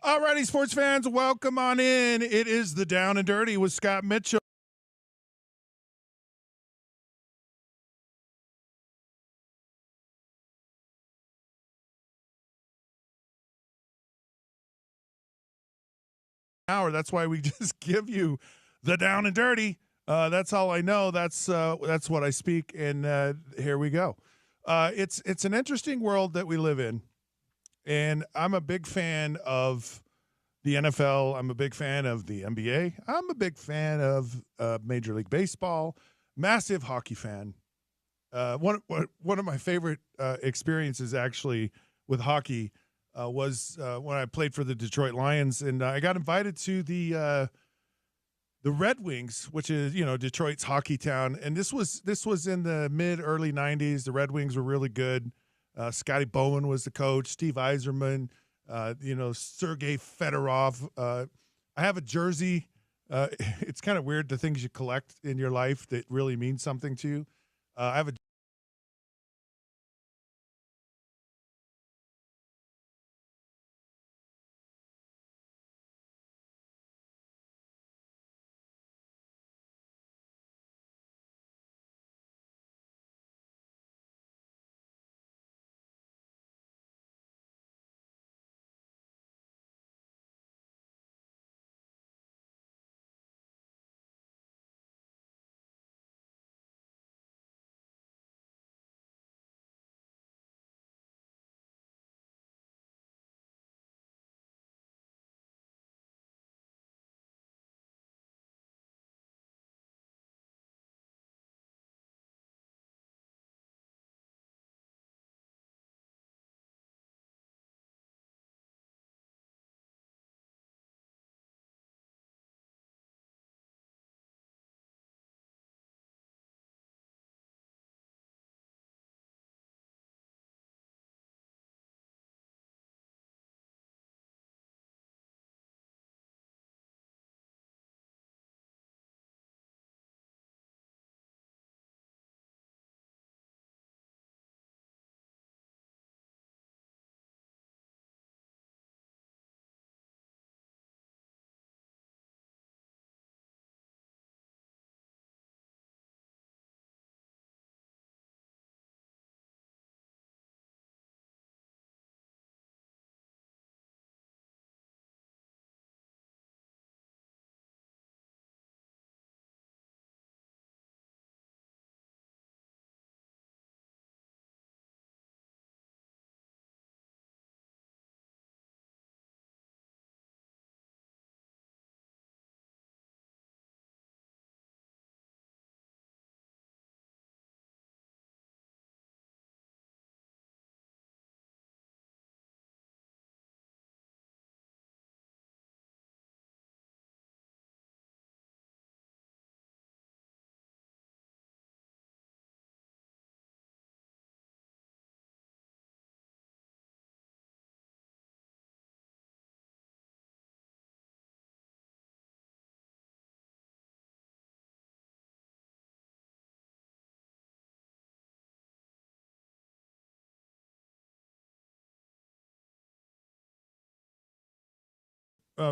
Alrighty, sports fans, welcome on in. It is the Down and Dirty with Scott Mitchell. That's why we just give you the Down and Dirty. That's all I know. That's what I speak, and here we go. It's an interesting world that we live in, and I'm a big fan of the NFL. I'm a big fan of the NBA. I'm a big fan of Major League Baseball. Massive hockey fan. One of my favorite experiences actually with hockey was when I played for the Detroit Lions, and I got invited to the Red Wings, which is Detroit's hockey town. And this was in the early '90s. The Red Wings were really good. Scotty Bowen was the coach. Steve Yzerman. Sergei Fedorov. I have a jersey. It's kind of weird, the things you collect in your life that really mean something to you. I have a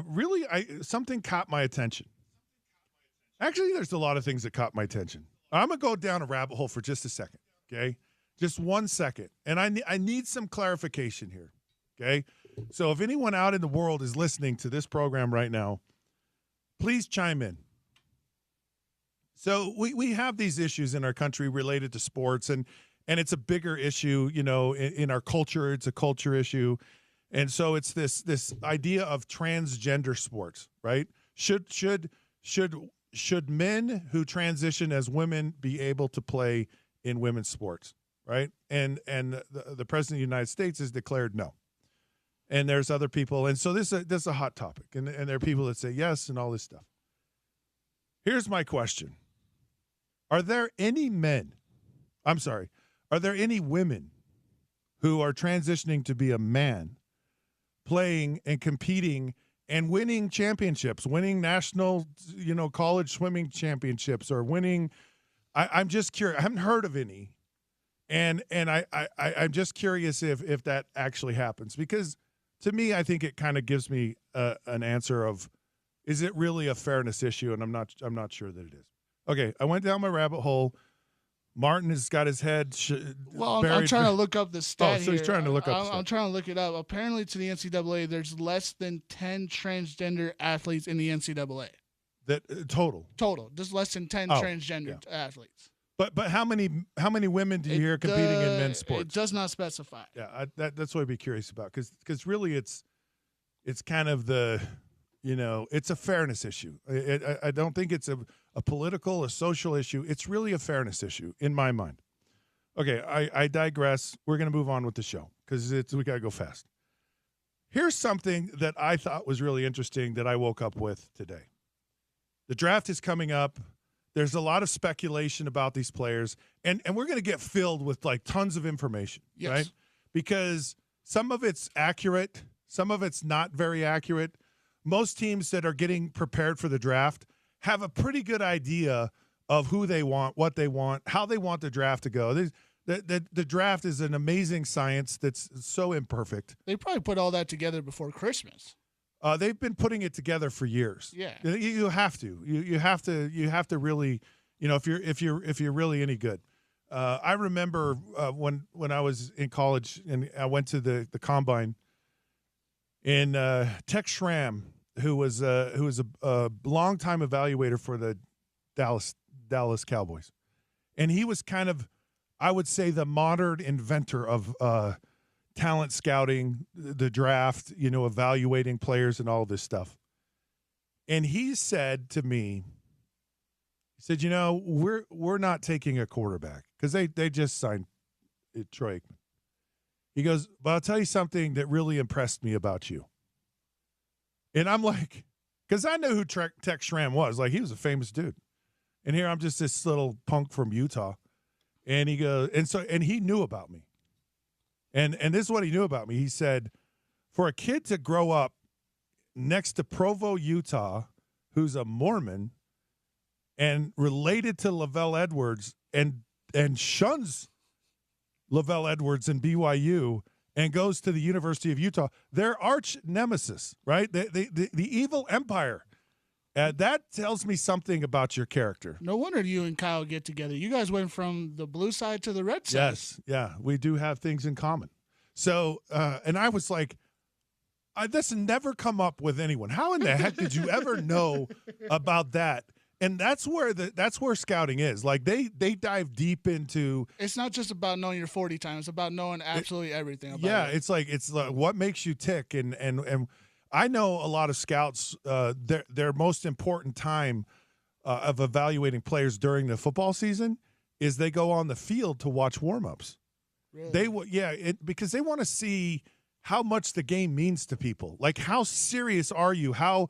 really, something caught my attention. Actually, there's a lot of things that caught my attention. I'm gonna go down a rabbit hole for just a second, okay? Just 1 second, and I need some clarification here, okay? So if anyone out in the world is listening to this program right now, please chime in. So we have these issues in our country related to sports, and it's a bigger issue, in our culture. It's a culture issue. And so it's this idea of transgender sports, right? Should men who transition as women be able to play in women's sports, right? And the president of the United States has declared no. And there's other people, and so this is a hot topic, and there are people that say yes and all this stuff. Here's my question: Are there any men? I'm sorry. Are there any women who are transitioning to be a man, playing and competing and winning championships, winning national, college swimming championships, or winning? I'm just curious. I haven't heard of any, and I'm just curious if that actually happens, because to me, I think it kind of gives me an answer of, is it really a fairness issue? And I'm not sure that it is. Okay, I went down my rabbit hole. Martin has got his head buried. I'm trying to look up the stat so he's trying to look up the stat. I'm trying to look it up. Apparently, to the NCAA, there's less than 10 transgender athletes in the NCAA. That total, just less than 10 transgender athletes. But how many women do you hear competing in men's sports? It does not specify. Yeah, that's what I'd be curious about, because really it's kind of the, it's a fairness issue. I don't think it's a political, a social issue. It's really a fairness issue in my mind. Okay, I digress. We're going to move on with the show because we got to go fast. Here's something that I thought was really interesting that I woke up with today. The draft is coming up. There's a lot of speculation about these players, and we're going to get filled with like tons of information, yes, right? Because some of it's accurate, some of it's not very accurate. Most teams that are getting prepared for the draft have a pretty good idea of who they want, what they want, how they want the draft to go. The draft is an amazing science that's so imperfect. They probably put all that together before Christmas. They've been putting it together for years. Yeah, you have to. You have to really, if you're really any good. I remember when I was in college and I went to the combine, and Tech Schramm, who was a longtime evaluator for the Dallas Cowboys, and he was kind of, I would say, the modern inventor of talent scouting, the draft, evaluating players and all this stuff. And he said to me, he said, we're not taking a quarterback because they just signed Troy Aikman. He goes, but I'll tell you something that really impressed me about you. And I'm like, because I know who Tech Schramm was. Like, he was a famous dude. And here I'm just this little punk from Utah. And he goes, and he knew about me. And this is what he knew about me. He said, for a kid to grow up next to Provo, Utah, who's a Mormon and related to Lavelle Edwards and shuns Lavelle Edwards and BYU and goes to the University of Utah, their arch nemesis, right? The evil empire. That tells me something about your character. No wonder you and Kyle get together. You guys went from the blue side to the red side. Yes, yeah, we do have things in common. So, and I was like, this never come up with anyone. How in the heck did you ever know about that? And that's where scouting is. Like they dive deep into. It's not just about knowing your 40 time. It's about knowing absolutely everything about yeah, it. it's like what makes you tick and I know a lot of scouts, their most important time of evaluating players during the football season is they go on the field to watch warm-ups. Really? Because they want to see how much the game means to people. Like, how serious are you? How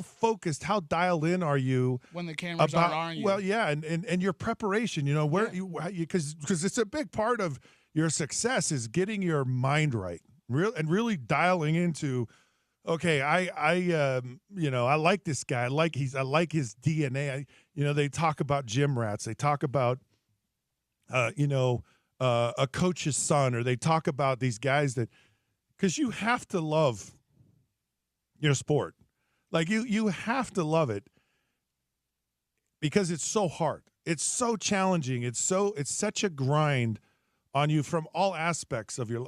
focused, how dialed in are you? When the cameras aren't on you. Well, yeah, and your preparation, because it's a big part of your success is getting your mind right, really dialing into – okay, I like this guy. I like his DNA. They talk about gym rats. They talk about, a coach's son, or they talk about these guys that, because you have to love your sport. Like you have to love it because it's so hard. It's so challenging. It's such a grind on you from all aspects of your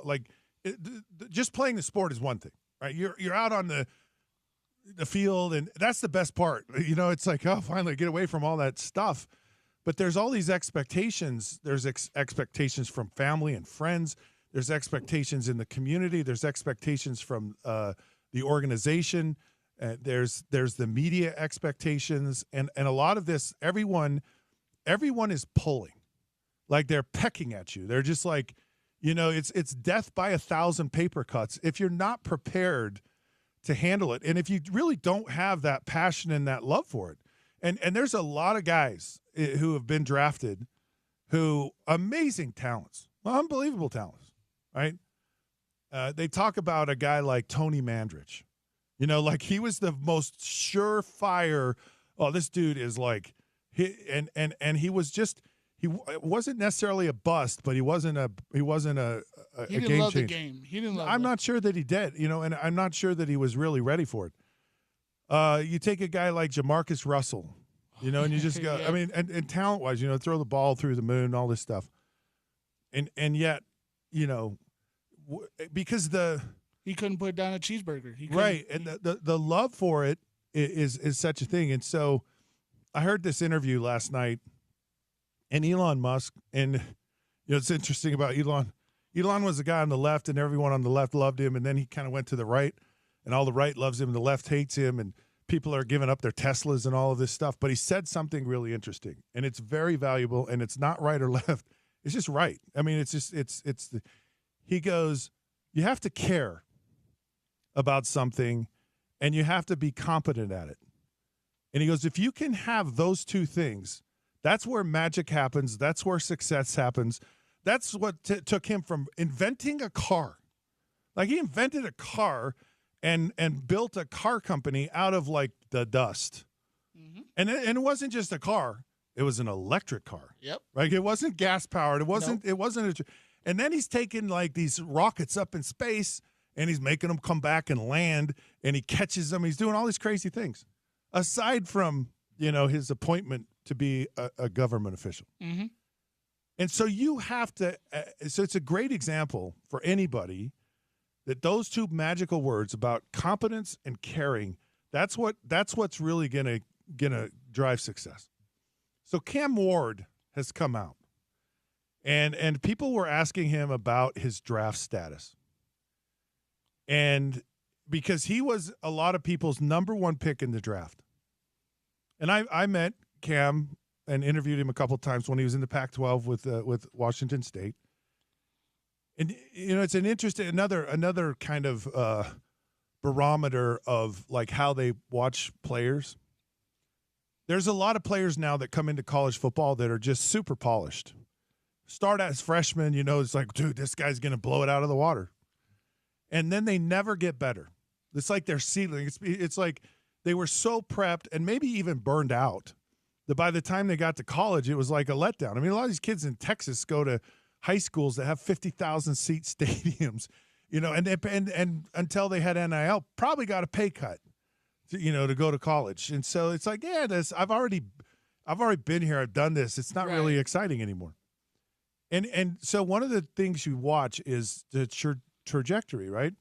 just playing the sport is one thing. Right, you're out on the field, and that's the best part. It's like, oh, finally get away from all that stuff. But there's all these expectations. There's expectations from family and friends. There's expectations in the community. There's expectations from the organization. There's the media expectations, and a lot of this. Everyone is pulling, like they're pecking at you. They're just like. It's death by 1,000 paper cuts if you're not prepared to handle it. And if you really don't have that passion and that love for it. And there's a lot of guys who have been drafted who amazing talents, unbelievable talents, right? They talk about a guy like Tony Mandrich. Like he was the most surefire, oh, this dude is like, and he was just, wasn't necessarily a bust, but he wasn't a He didn't game love the changer. game. He didn't love I'm it. not sure that he did, and I'm not sure that he was really ready for it. You take a guy like Jamarcus Russell, and you just go, Yeah. I mean, and talent-wise, throw the ball through the moon, all this stuff. And yet, because he couldn't put down a cheeseburger. Right, and the love for it is such a thing. And so I heard this interview last night, and Elon Musk, and it's interesting about Elon. Elon was the guy on the left, and everyone on the left loved him, and then he kind of went to the right, and all the right loves him, and the left hates him, and people are giving up their Teslas and all of this stuff. But he said something really interesting, and it's very valuable, and it's not right or left. It's just right. I mean, he goes, you have to care about something, and you have to be competent at it. And he goes, if you can have those two things, that's where magic happens. That's where success happens. That's what took him from inventing a car. Like, he invented a car and built a car company out of, like, the dust. Mm-hmm. And it wasn't just a car. It was an electric car. Yep. Like, it wasn't gas-powered. It wasn't. And then he's taking, like, these rockets up in space, and he's making them come back and land, and he catches them. He's doing all these crazy things. Aside from, his appointment to be a government official. Mm-hmm. And so you have to so it's a great example for anybody that those two magical words about competence and caring, that's what's really gonna drive success. So Cam Ward has come out, and people were asking him about his draft status. And because he was a lot of people's number one pick in the draft. And I met Cam and interviewed him a couple of times when he was in the Pac-12 with Washington State. And it's an interesting another kind of barometer of like how they watch players. There's a lot of players now that come into college football that are just super polished. Start as freshmen, it's like, dude, this guy's going to blow it out of the water. And then they never get better. It's like their ceiling. It's like they were so prepped and maybe even burned out that by the time they got to college, it was like a letdown. I mean, a lot of these kids in Texas go to high schools that have 50,000 seat stadiums, and until they had NIL, probably got a pay cut, to go to college. And so it's like, yeah, I've already been here. I've done this. It's not really exciting anymore. And so one of the things you watch is the trajectory, right?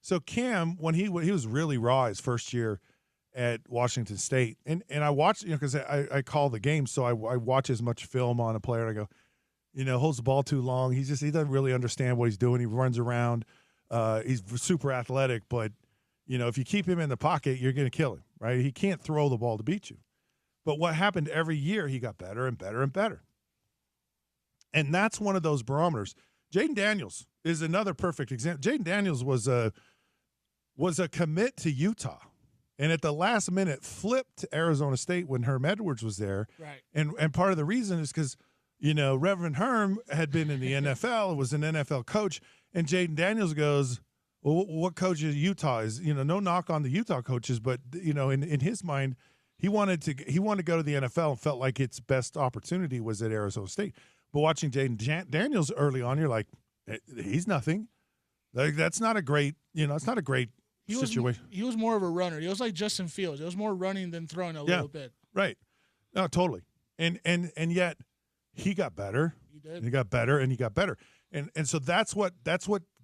So Cam, when he was really raw his first year at Washington State, and I watched, because I call the game, so I watch as much film on a player, and I go, holds the ball too long. He doesn't really understand what he's doing. He runs around. He's super athletic, but if you keep him in the pocket, you're going to kill him, right? He can't throw the ball to beat you. But what happened every year, he got better and better and better. And that's one of those barometers. Jaden Daniels is another perfect example. Jaden Daniels was a commit to Utah, and at the last minute flipped to Arizona State when Herm Edwards was there. Right. And part of the reason is because, Reverend Herm had been in the NFL, was an NFL coach, and Jaden Daniels goes, well, what coach is Utah is? No knock on the Utah coaches, but in his mind, he wanted to go to the NFL and felt like its best opportunity was at Arizona State. But watching Jaden Daniels early on, you're like, he's nothing. Like, that's not a great, it's not a great situation. He was more of a runner. He was like Justin Fields. It was more running than throwing a little bit. Right. No, totally. And yet he got better. He did. And he got better, and he got better. And so that's what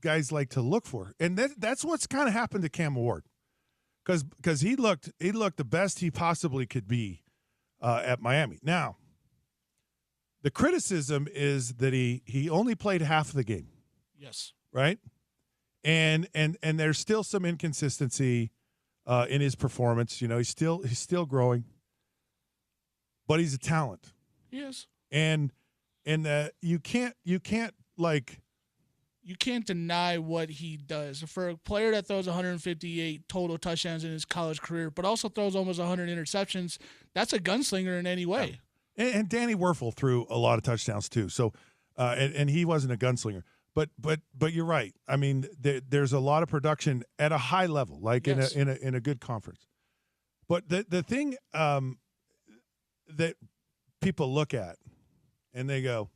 guys like to look for. And that's what's kind of happened to Cam Ward. Because he looked the best he possibly could be at Miami. Now, the criticism is that he only played half of the game. Yes. Right? And there's still some inconsistency in his performance. He's still growing. But he's a talent. Yes. And you can't deny what he does. For a player that throws 158 total touchdowns in his college career, but also throws almost 100 interceptions, that's a gunslinger in any way. Yeah. And Danny Werfel threw a lot of touchdowns too. So, and he wasn't a gunslinger. But you're right. I mean, there's a lot of production at a high level, like yes. in a good conference. But the thing that people look at and they go,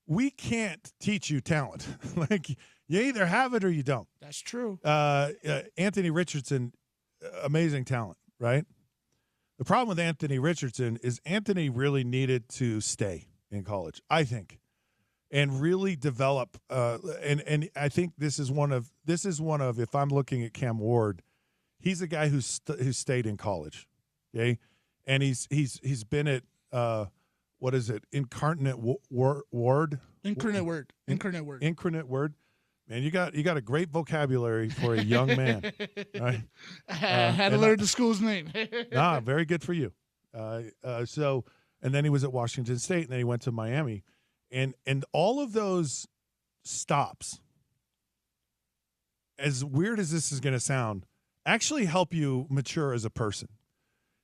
we can't teach you talent. Like, you either have it or you don't. That's true. Anthony Richardson, amazing talent, right? The problem with Anthony Richardson is Anthony really needed to stay in college, I think, and really develop. And I think this is one of if I'm looking at Cam Ward, he's a guy who stayed in college, okay, and he's been at what is it? Incarnate Word. Incarnate Word. Man, you got a great vocabulary for a young man. Right? Had to learn the school's name. Very good for you. So, and then he was at Washington State, and then he went to Miami, and all of those stops, as weird as this is going to sound, actually help you mature as a person.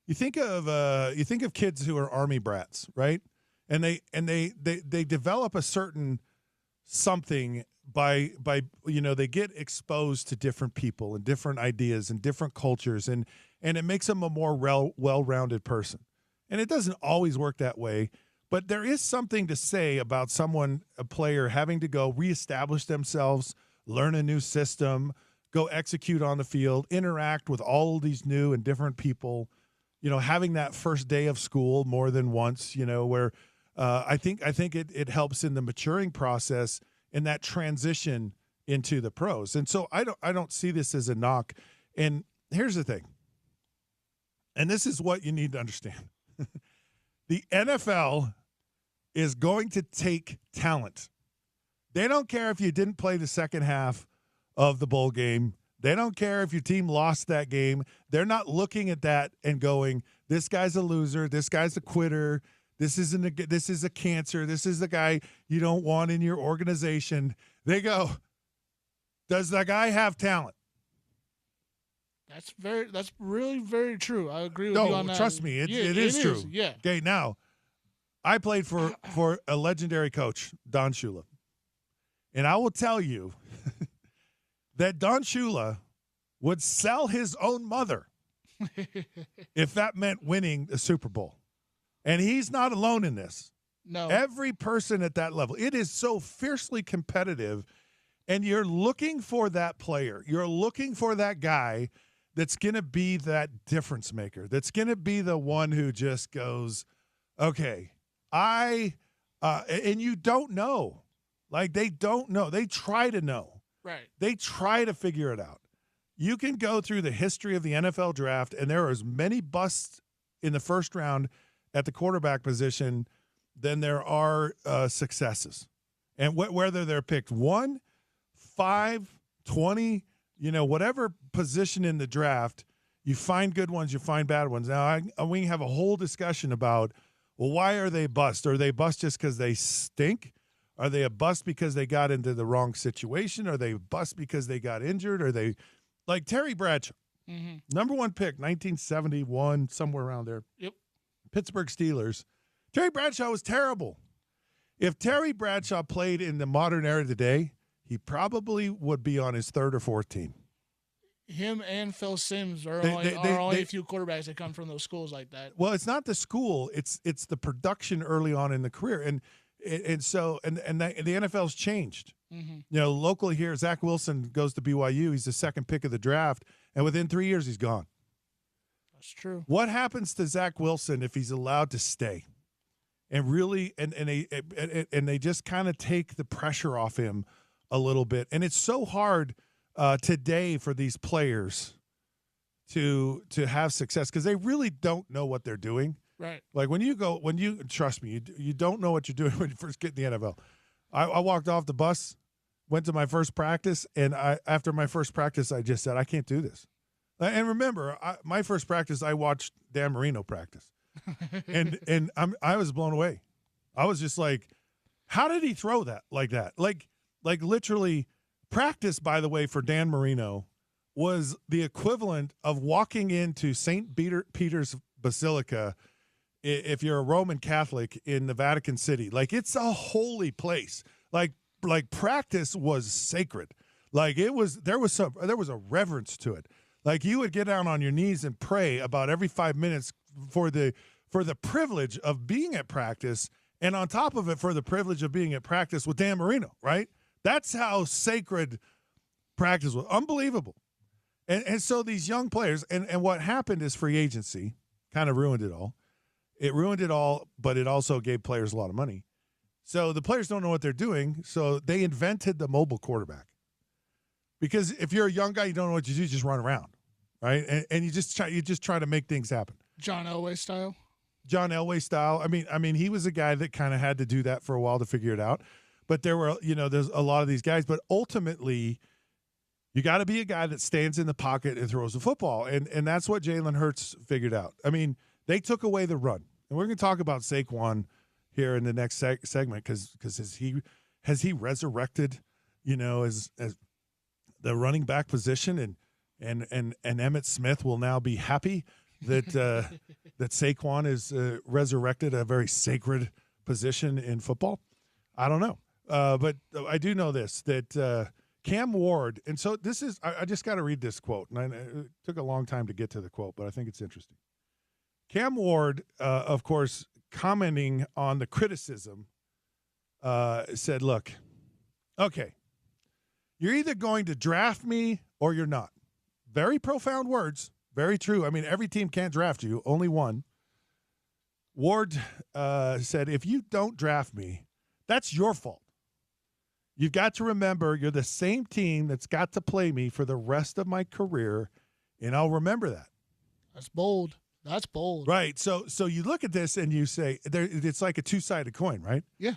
You think of kids who are Army brats, right? And they develop a certain something by they get exposed to different people and different ideas and different cultures, and it makes them a more well-rounded person. And it doesn't always work that way, but there is something to say about a player having to go reestablish themselves, learn a new system, go execute on the field, interact with all of these new and different people, having that first day of school more than once, where I think it helps in the maturing process in that transition into the pros. And so I don't see this as a knock. And here's the thing, and this is what you need to understand. The NFL is going to take talent. They don't care if you didn't play the second half of the bowl game. They don't care if your team lost that game. They're not looking at that and going, this guy's a loser, this guy's a quitter, this is a cancer, this is the guy you don't want in your organization. They go, does that guy have talent? That's really very true. I agree with you on that. No, trust me, it is true. Yeah. Okay, now, I played for a legendary coach, Don Shula. And I will tell you that Don Shula would sell his own mother if that meant winning the Super Bowl. And he's not alone in this. No. Every person at that level. It is so fiercely competitive, and you're looking for that player. You're looking for that guy that's going to be that difference maker, that's going to be the one who just goes, okay, and you don't know. Like, they don't know. They try to know. Right. They try to figure it out. You can go through the history of the NFL draft, and there are as many busts in the first round at the quarterback position than there are successes. And whether they're picked 1, 5, 20, whatever position in the draft, you find good ones, you find bad ones. Now, we have a whole discussion about, well, why are they bust? Are they bust just because they stink? Are they a bust because they got into the wrong situation? Are they bust because they got injured? Are they like Terry Bradshaw, number 1 pick, 1971, somewhere around there. Yep. Pittsburgh Steelers. Terry Bradshaw was terrible. If Terry Bradshaw played in the modern era today, he probably would be on his 3rd or 4th team. Him and Phil Simms are only a few quarterbacks that come from those schools like that. Well, it's not the school; it's the production early on in the career, and so the NFL's changed. Locally here, Zach Wilson goes to BYU. He's the 2nd pick of the draft, and within 3 years, he's gone. That's true. What happens to Zach Wilson if he's allowed to stay? And really, and they just kind of take the pressure off him a little bit. And it's so hard today for these players to have success because they really don't know what they're doing. Right. Like trust me, you don't know what you're doing when you first get in the NFL. I walked off the bus, went to my first practice, and after my first practice, I just said, I can't do this. And remember, my first practice, I watched Dan Marino practice, and I was blown away. I was just like, how did he throw that like that? Like literally, practice, by the way, for Dan Marino was the equivalent of walking into St. Peter's Basilica if you're a Roman Catholic in the Vatican City. Like, it's a holy place. Like practice was sacred. Like, there was a reverence to it. Like, you would get down on your knees and pray about every 5 minutes for the privilege of being at practice And on top of it, for the privilege of being at practice with Dan Marino, right? That's how sacred practice was. Unbelievable. And so these young players, and what happened is free agency kind of ruined it all. It ruined it all, but it also gave players a lot of money. So the players don't know what they're doing, so they invented the mobile quarterback. Because if you're a young guy, you don't know what you do, you just run around, right? And you just try to make things happen. John Elway style. John Elway style. I mean, he was a guy that kind of had to do that for a while to figure it out. But there were, there's a lot of these guys. But ultimately, you got to be a guy that stands in the pocket and throws the football. And that's what Jalen Hurts figured out. I mean, they took away the run. And we're going to talk about Saquon here in the next segment because has he resurrected, as the running back position, and Emmitt Smith will now be happy that that Saquon is resurrected a very sacred position in football. I don't know, but I do know this, that Cam Ward, and so this is I just got to read this quote, and it took a long time to get to the quote, but I think it's interesting. Cam Ward, of course, commenting on the criticism, said, "Look, okay, you're either going to draft me or you're not." Very profound words, very true. I mean, every team can't draft you, only one. Ward said, "If you don't draft me, that's your fault. You've got to remember you're the same team that's got to play me for the rest of my career, and I'll remember that." That's bold. That's bold. Right. So you look at this and you say, it's like a two-sided coin, right? Yeah.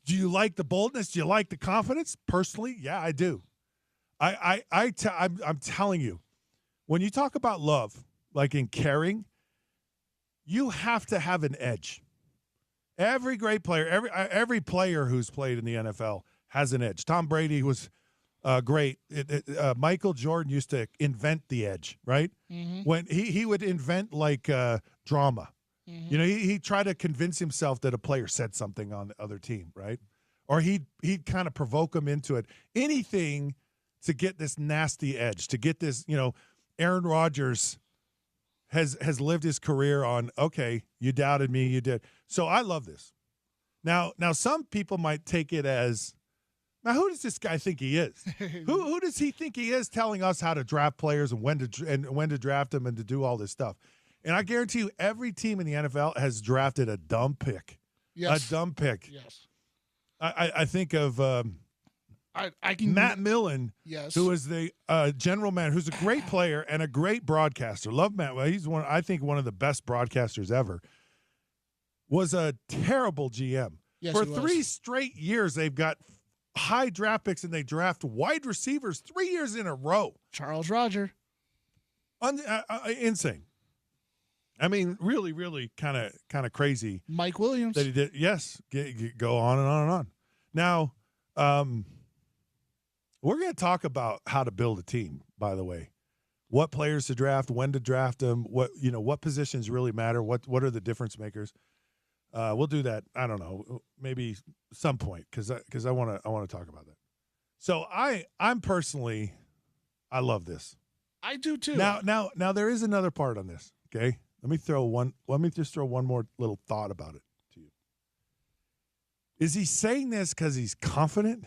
Do you like the boldness? Do you like the confidence? Personally, yeah, I do. I'm telling you, when you talk about love, like in caring, you have to have an edge. Every great player, every player who's played in the NFL has an edge. Tom Brady was great. Michael Jordan used to invent the edge, right? Mm-hmm. When he would invent like drama. Mm-hmm. He tried to convince himself that a player said something on the other team, right? Or he'd kind of provoke them into it. Anything to get this nasty edge, to get this, Aaron Rodgers has lived his career on, okay, you doubted me, you did. So I love this. Now some people might take it as, now who does this guy think he is? who does he think he is, telling us how to draft players and when to draft them and to do all this stuff? And I guarantee you, every team in the NFL has drafted a dumb pick. Yes. A dumb pick. Yes. I think of Matt Millen, yes, who is the general manager, who's a great player and a great broadcaster. Love Matt. Well, he's one of the best broadcasters ever. Was a terrible GM. Yes, for 3 straight years, they've got high draft picks and they draft wide receivers 3 years in a row. Charles Roger. Insane. I mean, really, really kind of crazy. Mike Williams. That he did. Yes. Go on and on and on. Now, we're going to talk about how to build a team, by the way. What players to draft, when to draft them, what positions really matter, what are the difference makers. We'll do that, I don't know, maybe some point, because I want to talk about that. So I'm personally, I love this. I do too. Now there is another part on this, okay? Let me just throw one more little thought about it to you. Is he saying this because he's confident,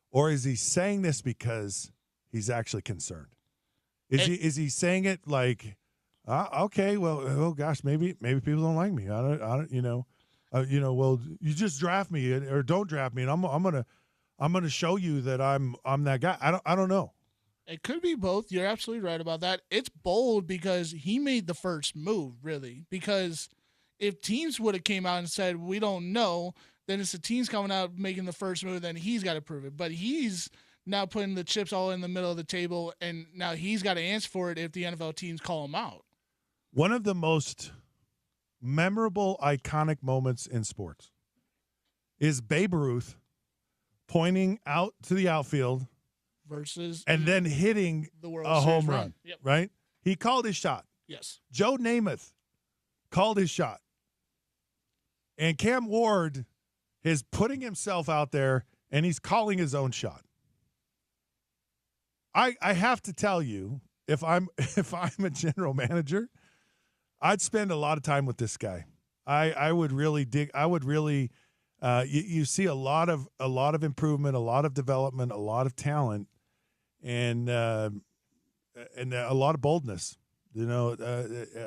or is he saying this because he's actually concerned? Is he saying it like, okay, well, oh gosh, maybe people don't like me. I don't, well, you just draft me or don't draft me, and I'm gonna show you that I'm that guy. I don't know. It could be both. You're absolutely right about that. It's bold because he made the first move, really. Because if teams would have came out and said, we don't know, then it's the teams coming out making the first move, then he's got to prove it. But he's now putting the chips all in the middle of the table, and now he's got to answer for it if the NFL teams call him out. One of the most memorable, iconic moments in sports is Babe Ruth pointing out to the outfield versus and then hitting a home run. Yep. Right? He called his shot. Yes. Joe Namath called his shot. And Cam Ward is putting himself out there, and he's calling his own shot. I have to tell you, if I'm a general manager, I'd spend a lot of time with this guy. I would really dig. I would really. You see a lot of improvement, a lot of development, a lot of talent, and a lot of boldness. You know,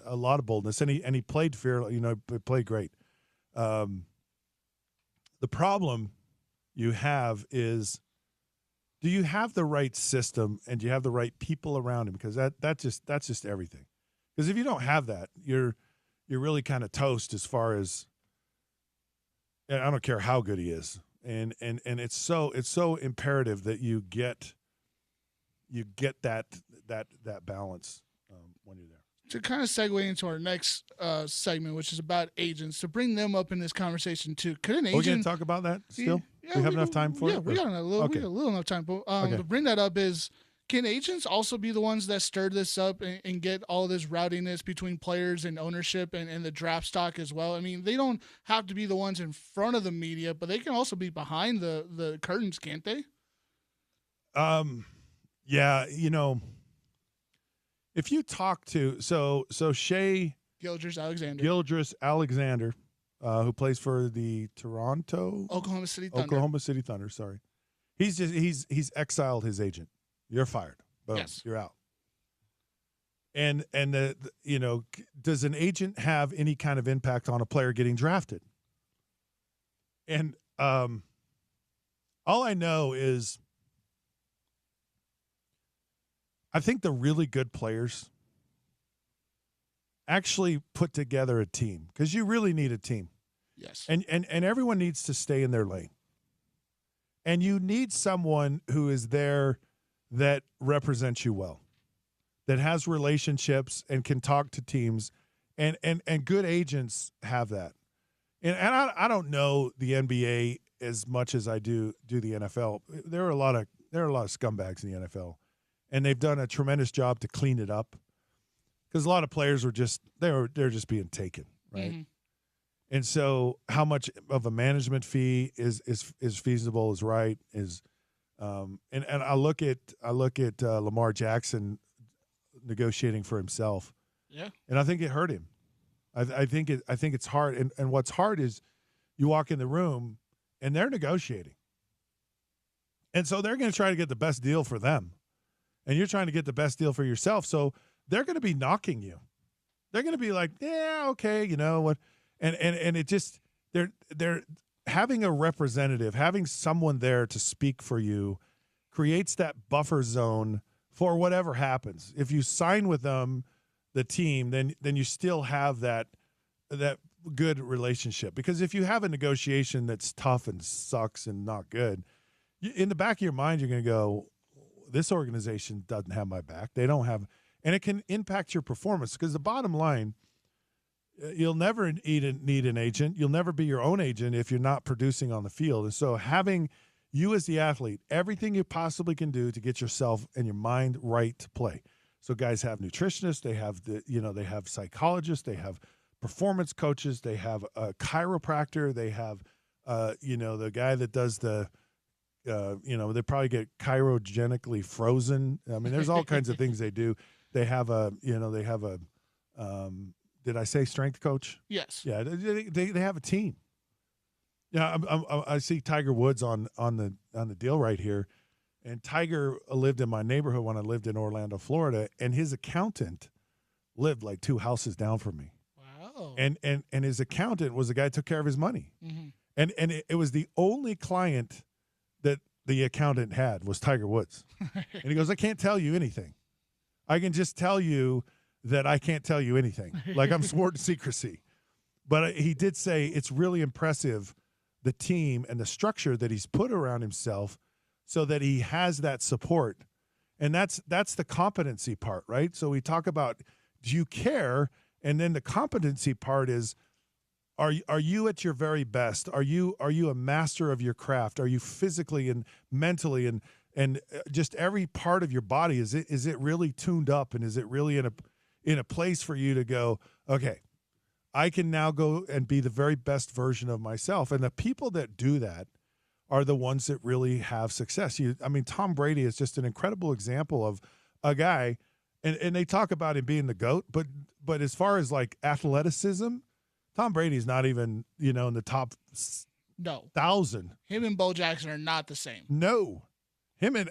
a lot of boldness, and he played fair. You know, played great. The problem you have is, do you have the right system and do you have the right people around him? Because that's just everything. Because if you don't have that, you're really kind of toast as far as. And I don't care how good he is, and it's so imperative that you get that balance when you're there. To kind of segue into our next segment, which is about agents, to bring them up in this conversation too. Could an agent? We're going to talk about that still? Yeah, we have enough time for it? Yeah, we got a little enough time. But to bring that up is, can agents also be the ones that stir this up and get all this rowdiness between players and ownership and the draft stock as well? I mean, they don't have to be the ones in front of the media, but they can also be behind the curtains, can't they? Yeah, you know, if you talk to so Shea Gilgeous Alexander, who plays for the Oklahoma City Thunder. Sorry, he's exiled his agent. You're fired. Boom. Yes. You're out. And you know, does an agent have any kind of impact on a player getting drafted? And all I know is, I think the really good players actually put together a team, because you really need a team. Yes. And everyone needs to stay in their lane. And you need someone who is there that represents you well, that has relationships and can talk to teams, and good agents have that. And I don't know the NBA as much as I do the NFL. There are a lot of scumbags in the NFL, and they've done a tremendous job to clean it up, because a lot of players were they're just being taken, right? Mm-hmm. And so, how much of a management fee is feasible, is right, is and I look at Lamar Jackson negotiating for himself. Yeah. And I think it hurt him. I think it's hard. And what's hard is, you walk in the room and they're negotiating. And so they're going to try to get the best deal for them. And you're trying to get the best deal for yourself. So they're going to be knocking you. They're going to be like, yeah, okay, you know what? And it just, they're having a representative, having someone there to speak for you, creates that buffer zone for whatever happens. If you sign with them, the team, then you still have that good relationship. Because if you have a negotiation that's tough and sucks and not good, in the back of your mind, you're going to go, this organization doesn't have my back. They don't have, and it can impact your performance. Because the bottom line, you'll never need an agent. You'll never be your own agent if you're not producing on the field. And so having you as the athlete, everything you possibly can do to get yourself and your mind right to play. So guys have nutritionists, they have they have psychologists, they have performance coaches, they have a chiropractor, they have the guy that does the they probably get cryogenically frozen. I mean, there's all kinds of things they do. They have did I say strength coach? Yes. Yeah, they have a team. Yeah, I see Tiger Woods on the deal right here, and Tiger lived in my neighborhood when I lived in Orlando, Florida, and his accountant lived like 2 houses down from me. Wow. And his accountant was the guy who took care of his money, mm-hmm. and it was the only client that the accountant had was Tiger Woods, and he goes, I can't tell you anything. I can just tell you that I can't tell you anything. Like, I'm sworn to secrecy. But he did say it's really impressive, the team and the structure that he's put around himself so that he has that support. And that's the competency part, right? So we talk about, do you care? And then the competency part is, are you at your very best? Are you a master of your craft? Are you physically and mentally and just every part of your body, is it really tuned up, and is it really in a place for you to go, okay, I can now go and be the very best version of myself? And the people that do that are the ones that really have success. Tom Brady is just an incredible example of a guy, and they talk about him being the GOAT, but as far as like athleticism, Tom Brady's not even, in the top No. 1,000. Him and Bo Jackson are not the same. No. Him and,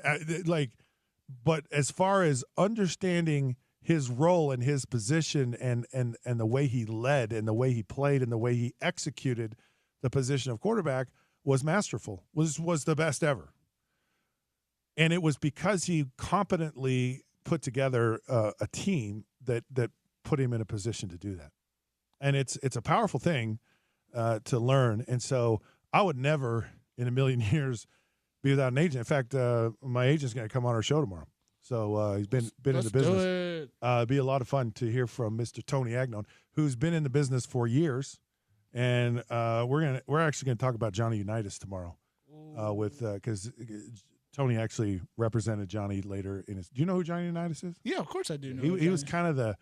but as far as understanding his role and his position and the way he led and the way he played and the way he executed the position of quarterback was masterful, was the best ever. And it was because he competently put together a team that put him in a position to do that. And it's a powerful thing to learn. And so I would never in a million years be without an agent. In fact, my agent's going to come on our show tomorrow. So he's been in the business. It'd be a lot of fun to hear from Mr. Tony Agnon, who's been in the business for years. And we're actually going to talk about Johnny Unitas tomorrow because Tony actually represented Johnny later in his. Do you know who Johnny Unitas is? Yeah, of course I do know. He was kind of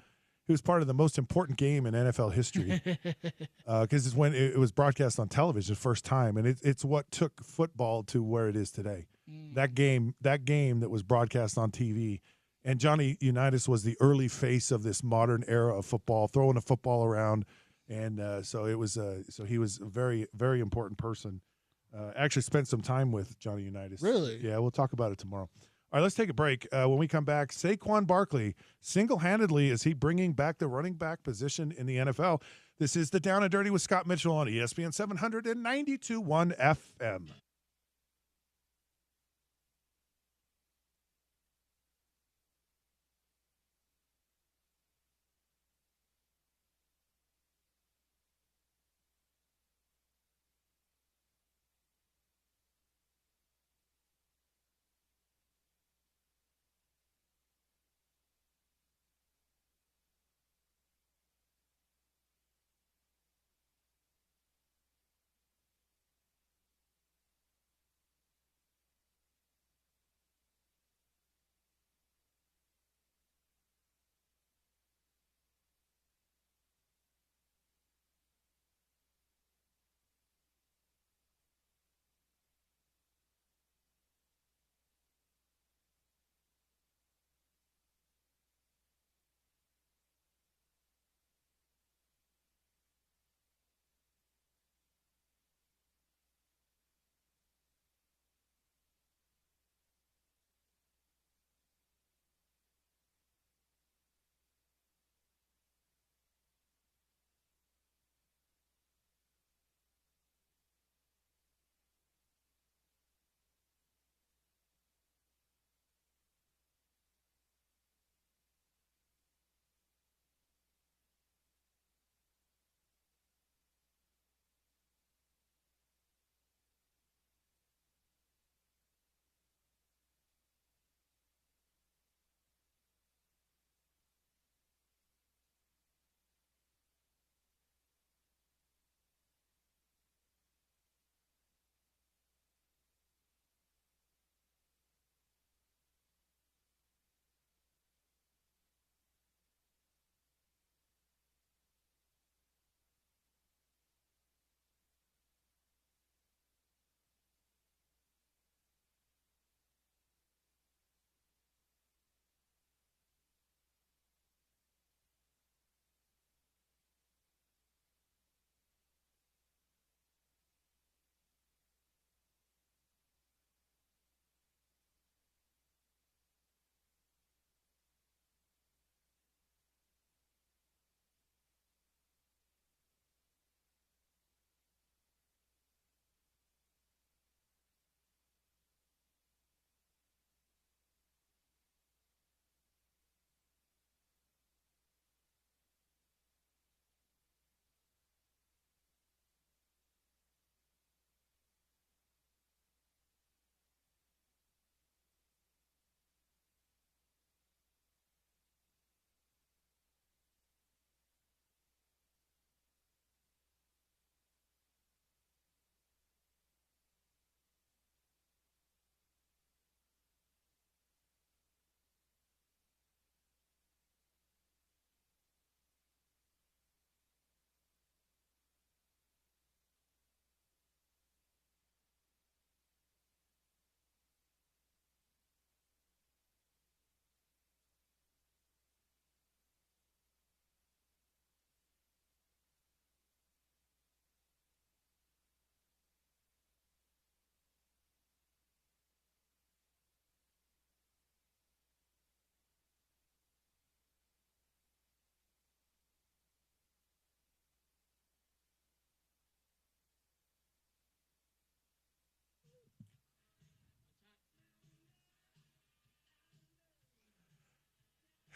he was part of the most important game in NFL history because it's when it was broadcast on television the first time, and it's what took football to where it is today. That game that was broadcast on TV, and Johnny Unitas was the early face of this modern era of football, throwing a football around, and so he was a very, very important person. Actually spent some time with Johnny Unitas. Really? Yeah, we'll talk about it tomorrow. All right, let's take a break. When we come back, Saquon Barkley, single-handedly, is he bringing back the running back position in the NFL? This is the Down and Dirty with Scott Mitchell on ESPN 792.1 FM.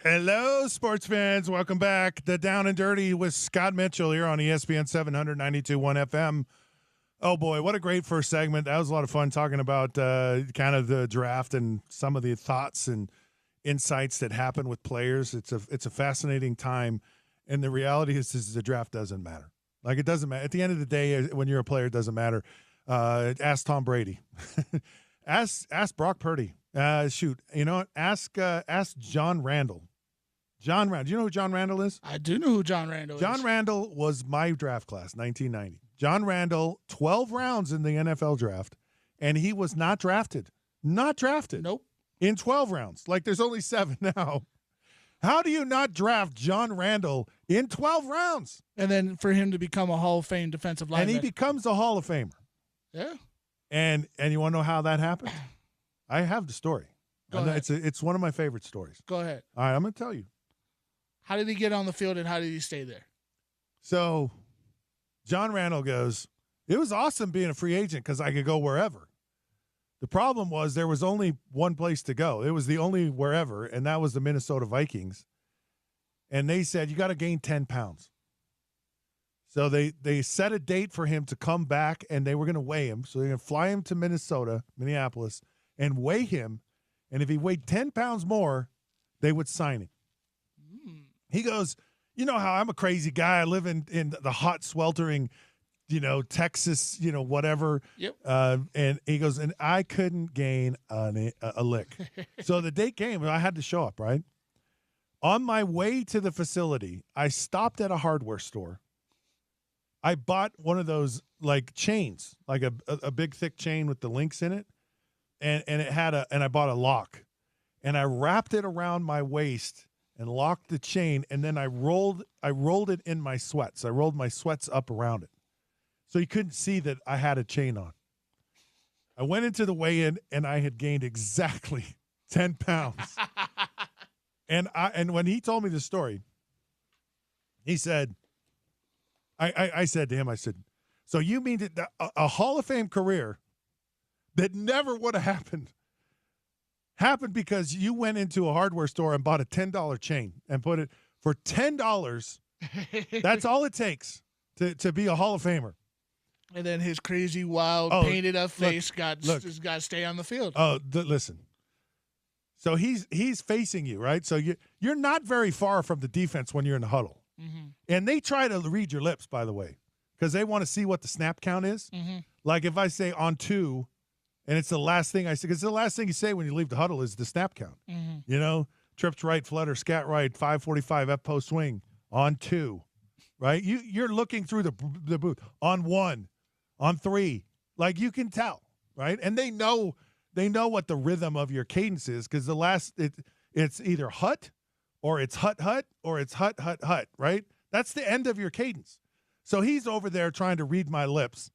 Hello, sports fans. Welcome back. The Down and Dirty with Scott Mitchell here on ESPN 792.1 FM. Oh, boy, what a great first segment. That was a lot of fun talking about kind of the draft and some of the thoughts and insights that happen with players. It's a fascinating time, and the reality is the draft doesn't matter. Like, it doesn't matter. At the end of the day, when you're a player, it doesn't matter. Ask Tom Brady. ask Brock Purdy. Shoot, you know what? Ask John Randall. John Randall. Do you know who John Randall is? I do know who John Randall is. John Randall was my draft class, 1990. John Randall, 12 rounds in the NFL draft, and he was not drafted. Not drafted. Nope. In 12 rounds. Like, there's only 7 now. How do you not draft John Randall in 12 rounds? And then for him to become a Hall of Fame defensive lineman. And he becomes a Hall of Famer. Yeah. And you want to know how that happened? I have the story. Go ahead. It's one of my favorite stories. Go ahead. All right, I'm going to tell you. How did he get on the field and how did he stay there? So John Randall goes, it was awesome being a free agent because I could go wherever. The problem was there was only one place to go. It was the only wherever, and that was the Minnesota Vikings. And they said, you got to gain 10 pounds. So they set a date for him to come back, and they were going to weigh him. So they're going to fly him to Minneapolis, and weigh him. And if he weighed 10 pounds more, they would sign him. He goes, you know how I'm a crazy guy. I live in the hot, sweltering, Texas, whatever. Yep. And he goes, and I couldn't gain a lick. So the date came, and I had to show up, right? On my way to the facility, I stopped at a hardware store. I bought one of those, like, chains, like a big, thick chain with the links in it. And it had and I bought a lock. And I wrapped it around my waist and locked the chain, and then I rolled it in my sweats. I rolled my sweats up around it. So you couldn't see that I had a chain on. I went into the weigh-in, and I had gained exactly 10 pounds. And when he told me the story, he said, I said to him, I said, so you mean that a Hall of Fame career that never would have happened because you went into a hardware store and bought a $10 chain and put it for $10. That's all it takes to be a Hall of Famer. And then his crazy, wild, painted up face just got to stay on the field. Oh, listen. So he's facing you, right? So you're not very far from the defense when you're in the huddle. Mm-hmm. And they try to read your lips, by the way, because they want to see what the snap count is. Mm-hmm. Like if I say on 2, and it's the last thing I say, because the last thing you say when you leave the huddle is the snap count. Mm-hmm. Trips right, flutter, scat right, 545, F post swing, on 2, right? You're looking through the booth, on 1, on 3. Like, you can tell, right? And they know what the rhythm of your cadence is, because it's either hut, or it's hut, or it's hut, right? That's the end of your cadence. So he's over there trying to read my lips.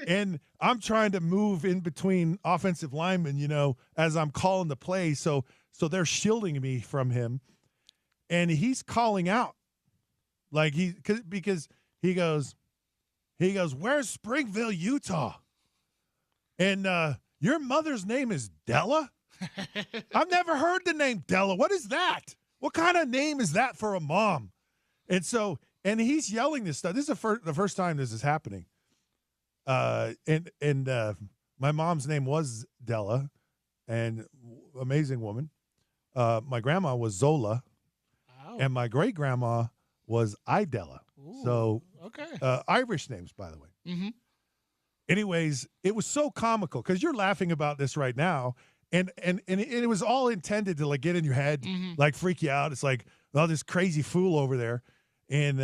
And I'm trying to move in between offensive linemen, as I'm calling the play. So they're shielding me from him, and he's calling out like because he goes, where's Springville, Utah? And your mother's name is Della? I've never heard the name Della. What is that? What kind of name is that for a mom? And he's yelling this stuff. This is the first time this is happening. And my mom's name was Della, and amazing woman. My grandma was Zola, and my great grandma was Idella. Ooh, so okay, Irish names, by the way. Mm-hmm. Anyways, it was so comical because you're laughing about this right now, and it was all intended to, like, get in your head, mm-hmm. like freak you out. It's like, oh, this crazy fool over there. And,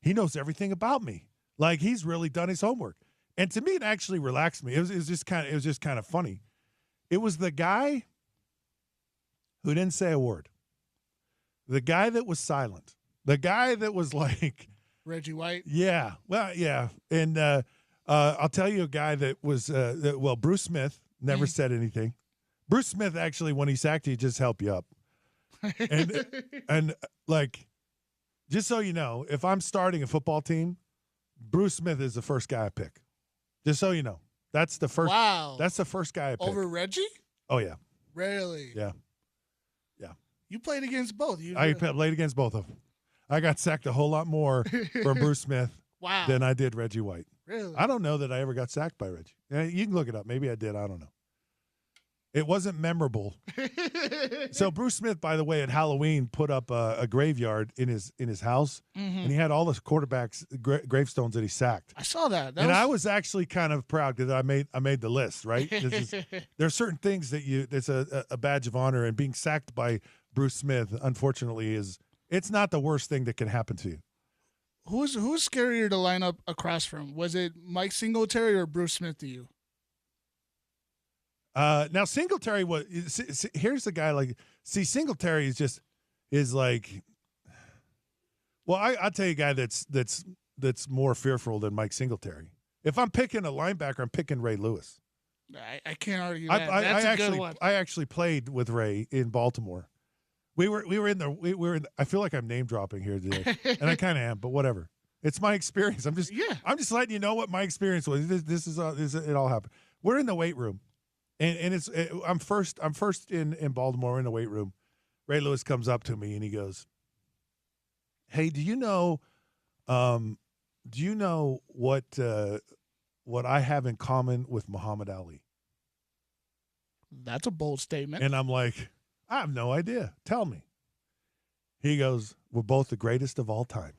he knows everything about me. Like, he's really done his homework. And to me, it actually relaxed me. It was just kind of funny. It was the guy who didn't say a word. The guy that was silent. The guy that was like. Reggie White? Yeah. Well, yeah. And I'll tell you a guy that was, Bruce Smith never said anything. Bruce Smith, actually, when he sacked you, just helped you up. And like, just so you know, if I'm starting a football team, Bruce Smith is the first guy I pick. Just so you know, that's the first. Wow, that's the first guy I pick. Over Reggie? Oh yeah, Really? Yeah. You played against both. I played against both of them. I got sacked a whole lot more from Bruce Smith wow. than I did Reggie White. Really? I don't know that I ever got sacked by Reggie. You can look it up. Maybe I did. I don't know. It wasn't memorable. So Bruce Smith, by the way, at Halloween put up a graveyard in his house, and he had all the quarterbacks' gravestones that he sacked. I saw that. I was actually kind of proud because I made the list. Right? There's certain things that it's a badge of honor, and being sacked by Bruce Smith, unfortunately, it's not the worst thing that can happen to you. Who's scarier to line up across from? Was it Mike Singletary or Bruce Smith to you? Now Singletary here's the guy Singletary is like, well, I'll tell you a guy that's more fearful than Mike Singletary. If I'm picking a linebacker, I'm picking Ray Lewis. I can't argue that. That's a good one. I actually played with Ray in Baltimore. We were in I feel like I'm name dropping here today, and I kind of am, but whatever. It's my experience. I'm just letting you know what my experience was. This is it all happened. We're in the weight room. And I'm first in Baltimore in the weight room. Ray Lewis comes up to me and he goes, "Hey, do you know what I have in common with Muhammad Ali?" That's a bold statement. And I'm like, "I have no idea. Tell me." He goes, "We're both the greatest of all time."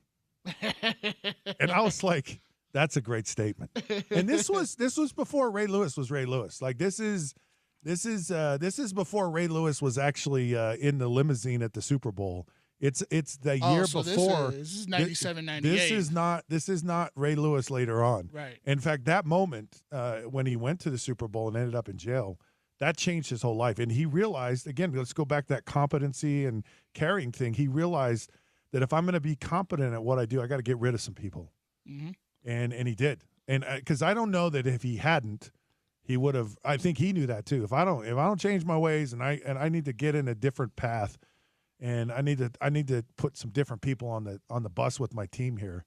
And I was like, that's a great statement. And this was before Ray Lewis was Ray Lewis. Like this is before Ray Lewis was actually in the limousine at the Super Bowl. It's the year before. This is 97, 98. This is not Ray Lewis later on. Right. In fact, that moment when he went to the Super Bowl and ended up in jail, that changed his whole life. And he realized, again, let's go back to that competency and carrying thing. He realized that if I'm going to be competent at what I do, I got to get rid of some people. Mm-hmm. And he did. And because I don't know that if he hadn't, he would have. I think he knew that too. If I don't change my ways, and I need to get in a different path, and I need to put some different people on the bus with my team here.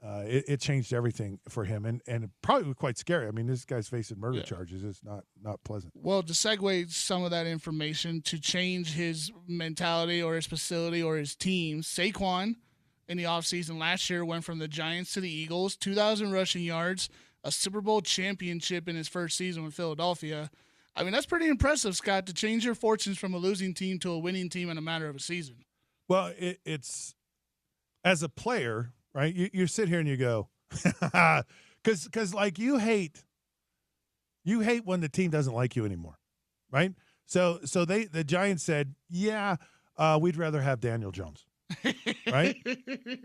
It changed everything for him, and it probably was quite scary. I mean, this guy's facing murder charges. It's not pleasant. Well, to segue some of that information to change his mentality or his facility or his team, Saquon in the offseason last year went from the Giants to the Eagles, 2,000 rushing yards, a Super Bowl championship in his first season with Philadelphia. I mean, that's pretty impressive, Scott, to change your fortunes from a losing team to a winning team in a matter of a season. Well, it's as a player, right? You sit here and you go, because like you hate when the team doesn't like you anymore, right? So the Giants said, yeah, we'd rather have Daniel Jones. Right?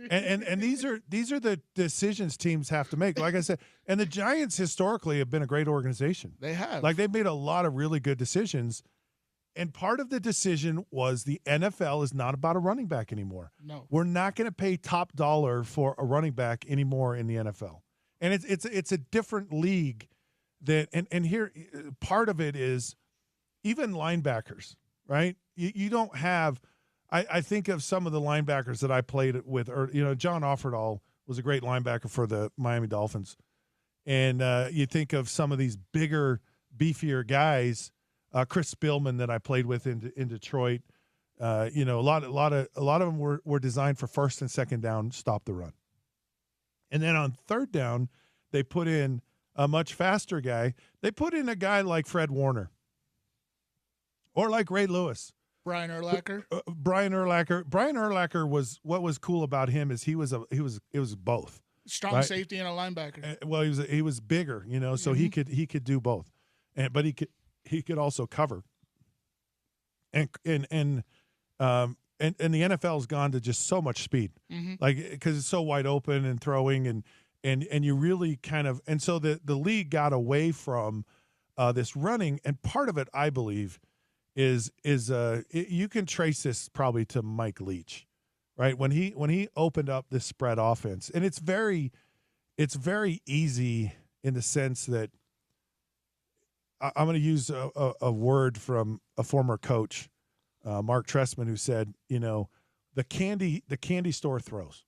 and these are the decisions teams have to make. Like I said, and the Giants historically have been a great organization. They have. Like they've made a lot of really good decisions. And part of the decision was the NFL is not about a running back anymore. No. We're not going to pay top dollar for a running back anymore in the NFL. And it's a different league that and here part of it is even linebackers, right? You don't have I think of some of the linebackers that I played with, or John Offerdahl was a great linebacker for the Miami Dolphins, and you think of some of these bigger, beefier guys, Chris Spillman that I played with in Detroit. A lot of them were designed for first and second down, stop the run, and then on third down they put in a much faster guy. They put in a guy like Fred Warner, or like Ray Lewis. Brian Urlacher. Brian Urlacher was, what was cool about him is it was both strong right? safety and a linebacker. Well, he was bigger, so he could do both, but he could also cover. And the NFL's gone to just so much speed, like because it's so wide open and throwing and you really kind of, and so the league got away from this running, and part of it I believe is you can trace this probably to Mike Leach, right? When he opened up this spread offense, and it's very easy in the sense that I'm going to use a word from a former coach, Mark Trestman, who said, the candy store throws.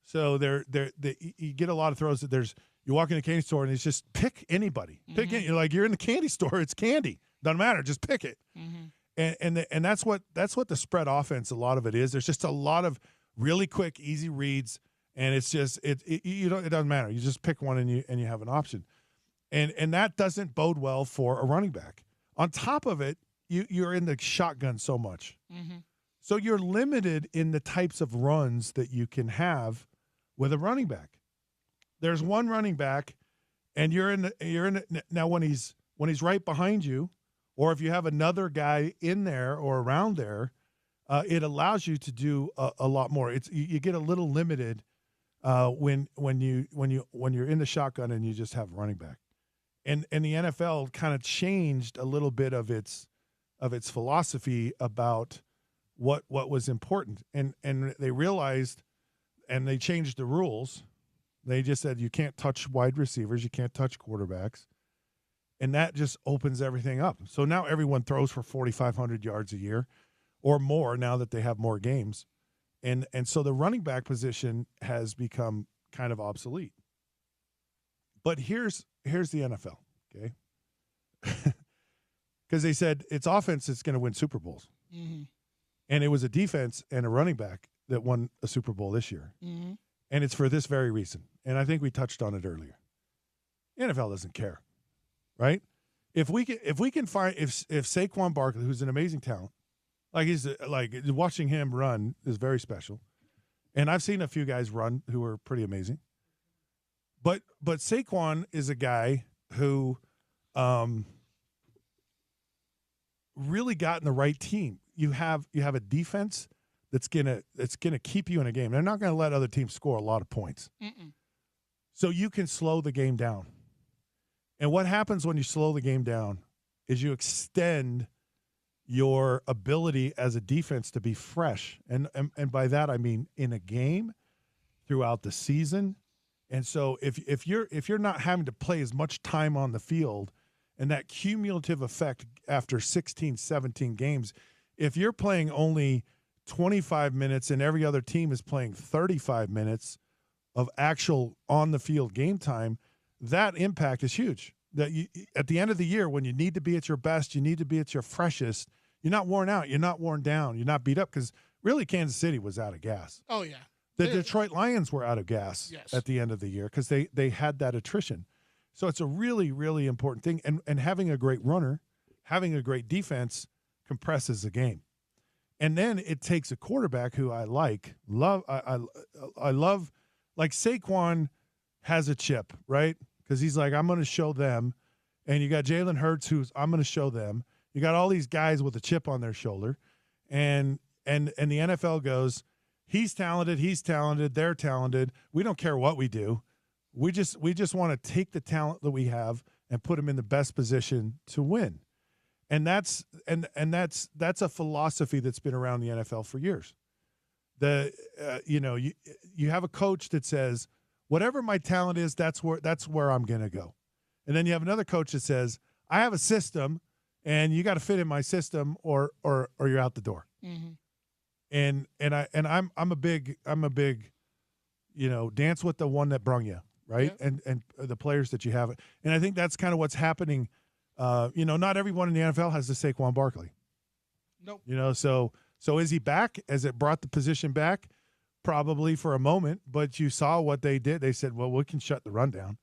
So you get a lot of throws that you walk in a candy store and it's just pick anybody, pick any, like you're in the candy store, it's candy. Doesn't matter. Just pick it. And that's what the spread offense, a lot of it is. There's just a lot of really quick, easy reads, and it's just it doesn't matter. You just pick one and you have an option, and that doesn't bode well for a running back. On top of it, you're in the shotgun so much, so you're limited in the types of runs that you can have with a running back. There's one running back, and you're in now when he's right behind you. Or if you have another guy in there or around there, it allows you to do a lot more. You get a little limited when you're in the shotgun and you just have a running back. And the NFL kind of changed a little bit of its philosophy about what was important. And they realized, and they changed the rules. They just said you can't touch wide receivers, you can't touch quarterbacks. And that just opens everything up. So now everyone throws for 4,500 yards a year or more now that they have more games. And so the running back position has become kind of obsolete. But here's the NFL, okay? Because they said it's offense that's going to win Super Bowls. And it was a defense and a running back that won a Super Bowl this year. And it's for this very reason. And I think we touched on it earlier. The NFL doesn't care. Right? If we can find if Saquon Barkley, who's an amazing talent, like watching him run is very special, and I've seen a few guys run who are pretty amazing. But Saquon is a guy who really got in the right team. You have a defense that's gonna keep you in a game. They're not gonna let other teams score a lot of points, so you can slow the game down. And what happens when you slow the game down is you extend your ability as a defense to be fresh. And by that I mean in a game, throughout the season. And so if you're not having to play as much time on the field, and that cumulative effect after 16, 17 games, if you're playing only 25 minutes and every other team is playing 35 minutes of actual on the field game time, that impact is huge. That you, at the end of the year, when you need to be at your best, you need to be at your freshest. You're not worn out. You're not worn down. You're not beat up, because really Kansas City was out of gas. Oh, yeah. The Detroit Lions were out of gas at the end of the year because they had that attrition. So it's a really, really important thing. And having a great runner, having a great defense compresses the game. And then it takes a quarterback who I love, like Saquon has a chip, right? Because he's like, I'm going to show them. And you got Jalen Hurts, I'm going to show them. You got all these guys with a chip on their shoulder. And the NFL goes, he's talented, they're talented. We don't care what we do. We just want to take the talent that we have and put them in the best position to win. And that's a philosophy that's been around the NFL for years. You have a coach that says, whatever my talent is, that's where I'm going to go. And then you have another coach that says, I have a system and you got to fit in my system or you're out the door. Mm-hmm. And I'm a big, dance with the one that brung you, right? Yeah. And the players that you have. And I think that's kind of what's happening. Not everyone in the NFL has the Saquon Barkley. Nope. So is he back? Has it brought the position back? Probably for a moment, but you saw what they did. They said, well, we can shut the run down.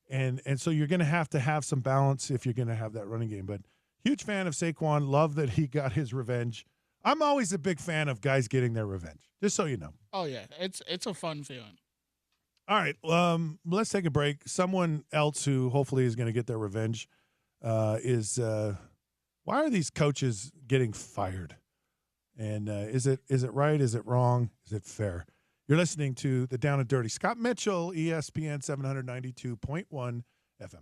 And so you're going to have some balance if you're going to have that running game. But huge fan of Saquon. Love that he got his revenge. I'm always a big fan of guys getting their revenge, just so you know. Oh, yeah. It's a fun feeling. All right. Let's take a break. Someone else who hopefully is going to get their revenge is why are these coaches getting fired? And is it right? Is it wrong? Is it fair? You're listening to the Down and Dirty. Scott Mitchell, ESPN 792.1 FM.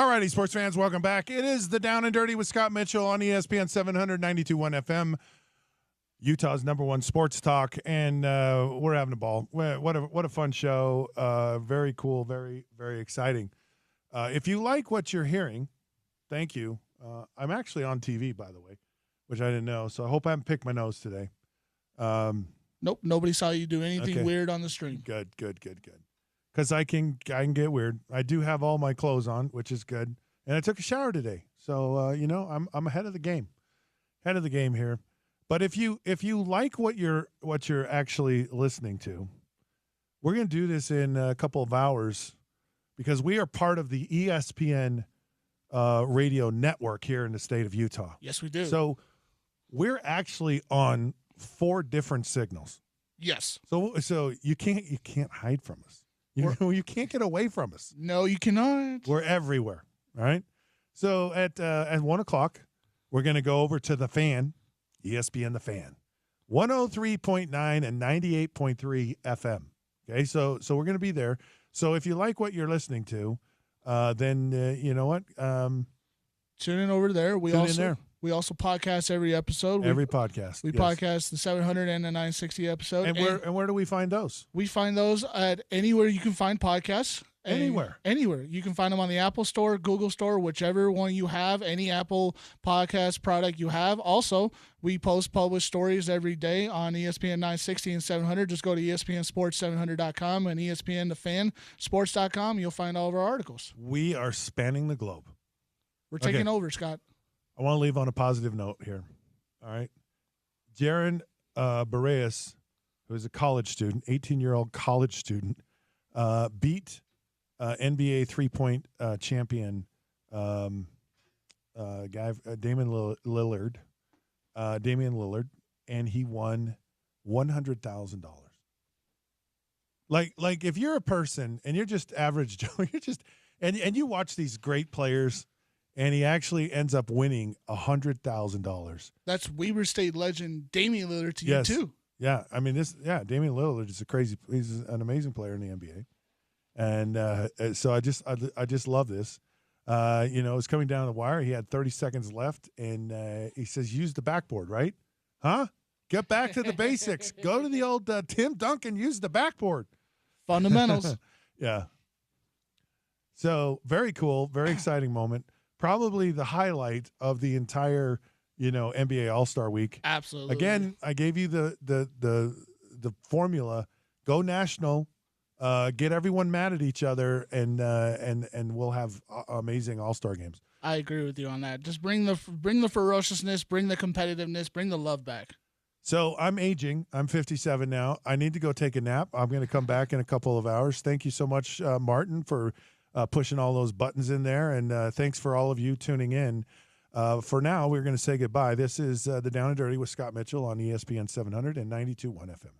All righty, sports fans, welcome back. It is the Down and Dirty with Scott Mitchell on ESPN 792.1 FM, Utah's #1 sports talk, and we're having a ball. What a fun show. Very cool, very, very exciting. If you like what you're hearing, thank you. I'm actually on TV, by the way, which I didn't know, so I hope I haven't picked my nose today. Nope, nobody saw you do anything weird on the stream. Good. Because I can get weird. I do have all my clothes on, which is good. And I took a shower today. So, I'm ahead of the game. Ahead of the game here. But if you like what you're actually listening to, we're going to do this in a couple of hours because we are part of the ESPN radio network here in the state of Utah. Yes, we do. So we're actually on 4 different signals. Yes. So you can't hide from us. You can't get away from us. No, you cannot. We're everywhere. All right. So at 1:00, we're going to go over to the Fan, ESPN the Fan, 103.9 and 98.3 FM. Okay. So we're going to be there. So if you like what you're listening to, then you know what? Tune in over there. We also podcast every episode. Every podcast. We podcast the 700 and the 960 episode. And where do we find those? We find those at anywhere you can find podcasts. Anywhere. You can find them on the Apple Store, Google Store, whichever one you have, any Apple podcast product you have. Also, we publish stories every day on ESPN 960 and 700. Just go to ESPNSports700.com and ESPNTheFanSports.com. You'll find all of our articles. We are spanning the globe. We're taking over, Scott. I want to leave on a positive note here. All right. Jaron Bareas, who is a college student, 18-year-old college student, beat NBA three-point champion Damian Lillard, and he won $100,000. Like if you're a person and you're just average Joe, and you watch these great players, and he actually ends up winning $100,000. That's Weber State legend Damian Lillard to you too. Yeah, I mean Damian Lillard is he's an amazing player in the NBA. And so I just love this. It's coming down the wire. He had 30 seconds left, and he says, use the backboard, right? Huh? Get back to the basics. Go to the old Tim Duncan, use the backboard. Fundamentals. Yeah. So very cool, very exciting moment. Probably the highlight of the entire, NBA All-Star Week. Absolutely. Again, I gave you the formula. Go national. Get everyone mad at each other, and we'll have amazing All-Star games. I agree with you on that. Just bring the ferociousness, bring the competitiveness, bring the love back. So I'm aging. I'm 57 now. I need to go take a nap. I'm going to come back in a couple of hours. Thank you so much, Martin, for pushing all those buttons in there, and thanks for all of you tuning in. For now, we're going to say goodbye. This is the Down and Dirty with Scott Mitchell on ESPN 700 and 92.1 FM.